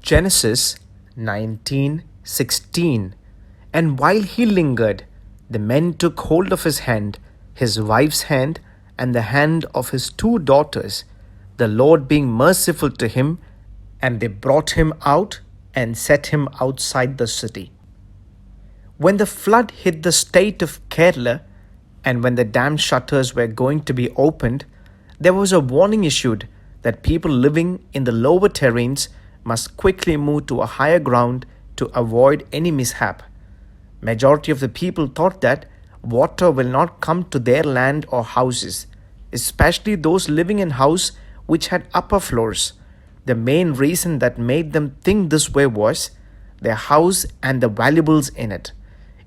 Genesis 19:16. And while he lingered, the men took hold of his hand, his wife's hand, and the hand of his 2 daughters, the Lord being merciful to him, and they brought him out and set him outside the city. When the flood hit the state of Kerala, and when the dam shutters were going to be opened, there was a warning issued that people living in the lower terrains must quickly move to a higher ground to avoid any mishap. Majority of the people thought that water will not come to their land or houses, especially those living in houses which had upper floors. The main reason that made them think this way was their house and the valuables in it.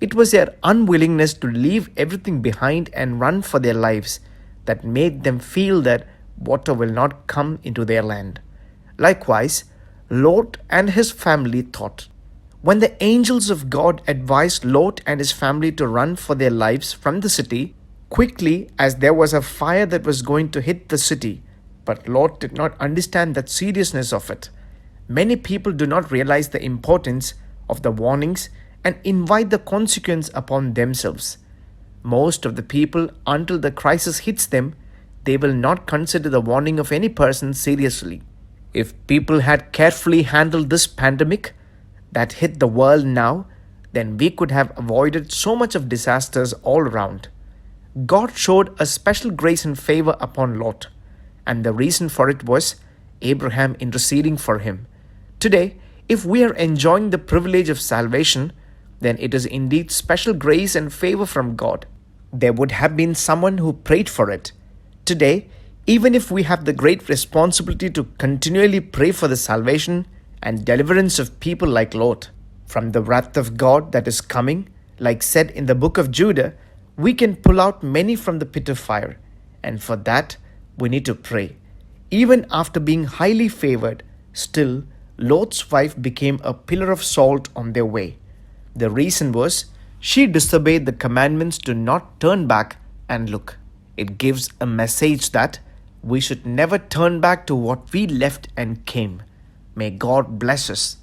It was their unwillingness to leave everything behind and run for their lives that made them feel that water will not come into their land. Likewise, Lot and his family thought. When the angels of God advised Lot and his family to run for their lives from the city quickly, as there was a fire that was going to hit the city, but Lot did not understand the seriousness of it. Many people do not realize the importance of the warnings and invite the consequence upon themselves. Most of the people, until the crisis hits them, they will not consider the warning of any person seriously. If people had carefully handled this pandemic that hit the world now, then we could have avoided so much of disasters all around. God showed a special grace and favor upon Lot, and the reason for it was Abraham interceding for him. Today, if we are enjoying the privilege of salvation, then it is indeed special grace and favor from God. There would have been someone who prayed for it. Today, even if we have the great responsibility to continually pray for the salvation and deliverance of people like Lot from the wrath of God that is coming, like said in the book of Judah, we can pull out many from the pit of fire, and for that we need to pray. Even after being highly favored, still Lot's wife became a pillar of salt on their way. The reason was she disobeyed the commandments to not turn back and look. It gives a message that we should never turn back to what we left and came. May God bless us.